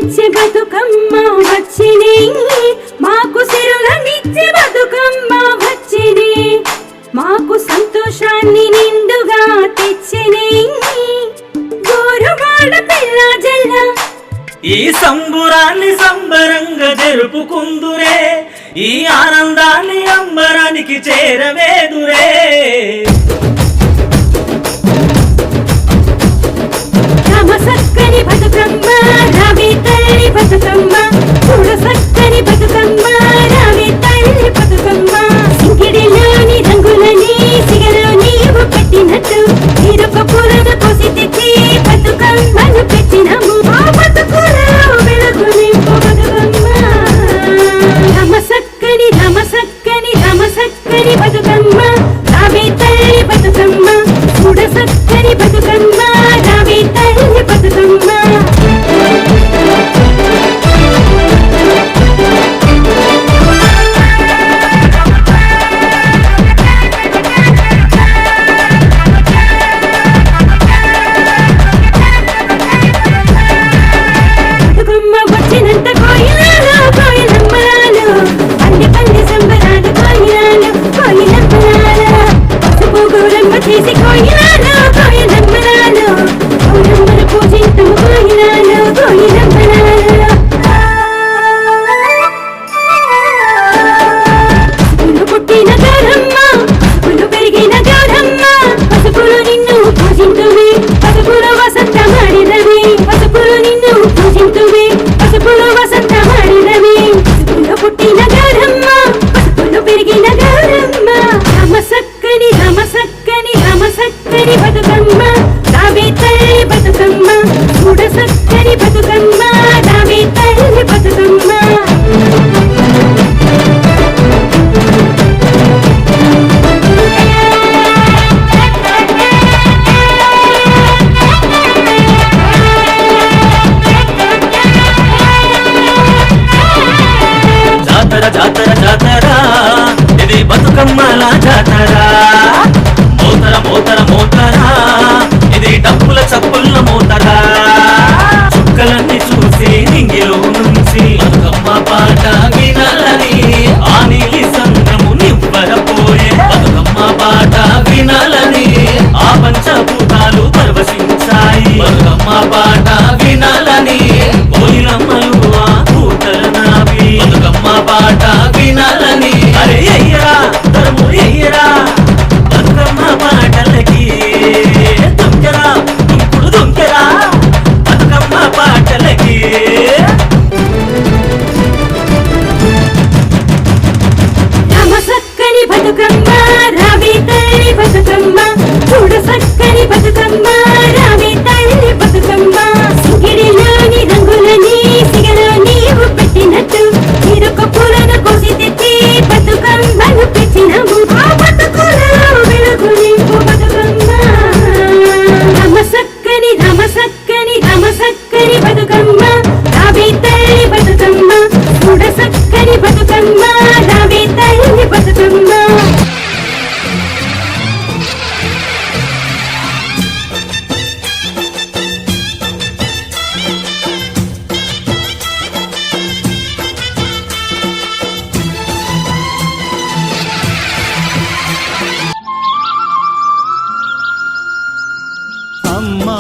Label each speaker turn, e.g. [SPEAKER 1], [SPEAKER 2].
[SPEAKER 1] తెచ్చే బతుకమ్మ వచ్చినే, మాకు సిరులనిచ్చే బతుకమ్మ వచ్చినే, మాకు సంతోషాన్ని నిండుగా తెచ్చినే గోరువాడ పిల్ల జల్ల.
[SPEAKER 2] ఈ సంబురాన్ని సంబరంగా జరుపుకుందురే, ఈ ఆనందాన్ని అంబరానికి చేరవేదురే.
[SPEAKER 1] రామ సక్కని బతుకమ్మ రావే తల్లి బతుకమ్మ, చూడ సక్కని బతుకమ్మ రావే తల్లి బతుకమ్మ. సింగిడిలోని రంగులని సిగలో నీవు పెట్టినట్టు, ఈరొక పూలను కోసి తెచ్చి బతుకమ్మను పెట్టినము, ఆ బతుకులో వెలుగు నింపు బతుకమ్మ. రామ సక్కని రామ సక్కని రామ సక్కని బతుకమ్మ రావే తల్లి బతుకమ్మ, చూడ సక్కని బతుకమ్మ రావే తల్లి బతుకమ్మ. బతుకమ్మ వచ్చినంత కోయిలాలు కోయిలమ్మలాలు, పల్లె పల్లె సంబరాలు కోయిలాలు కోయిలమ్మలాలు, పసుపు గౌరమ్మ చేసి కోయిలాలు కోయిలమ్మలాలు, గౌరమ్మను పూజించము కోయిలాలు కోయిలమ్మలాలు. పసుపులు పుట్టిన గౌరమ్మ, పసుపులు పెరిగిన గౌరమ్మ, పసుపులు నిన్ను పూజింతువి, పసుపులు వసంతమాడినవి, పసుపులు నిన్ను పూజింతువి, పసుపులు వసంతమాడినవి. పసుపులు పుట్టిన గౌరమ్మ, పసుపులు పెరిగిన గౌరమ్మ. రామ సక్కని రామ సక్కని రామ సక్కని బతుకమ్మ రావే తల్లి బతుకమ్మ, చూడ సక్కని బతుకమ్మ రావే తల్లి బతుకమ్మ.
[SPEAKER 2] జాతర జాతర జాతర ఇది బతుకమ్మల జాతర, మోతర మోతర మోతర ఇది డప్పుల చప్పుల మోతర. చుక్కలన్నీ చూసి నింగిలో నుంచి బతుకమ్మ పాట వినాలని, ఆ నీలి సంద్రము నివ్వరపోయే బతుకమ్మ పాట వినాలని, ఆ పంచభూతాలు పరవశించాయి బతుకమ్మ పాట వినాలని. కోయిలమ్మలు ఆ కూతల నావి బతుకమ్మ పాట వినాలని. అరే అయ్యరా తరము అయ్యరా బతుకమ్మ పాటలకి దుంకెరా దుంకుడు దుంకెరా బతుకమ్మ పాటలకి.
[SPEAKER 1] రామ సక్కని బతుకమ్మ రావే తల్లి బతుకమ్మ, చూడ సక్కని బతుకమ్మ రావే తల్లి బతుకమ్మ. సింగిడిలోని రంగులని సిగలో నీవు పెట్టినట్టు, ఈరొక పూలను కోసి తెచ్చి బతుకమ్మను పెట్టినము, ఆ బతుకులో వెలుగు నింపు బతుకమ్మ. రామ సక్కని రామ సక్కని రామ సక్కని బతుకమ్మ రావే తల్లి బతుకమ్మ, చూడ సక్కని బతుకమ్మ రావే తల్లి బతుకమ్మ.
[SPEAKER 3] అమ్మా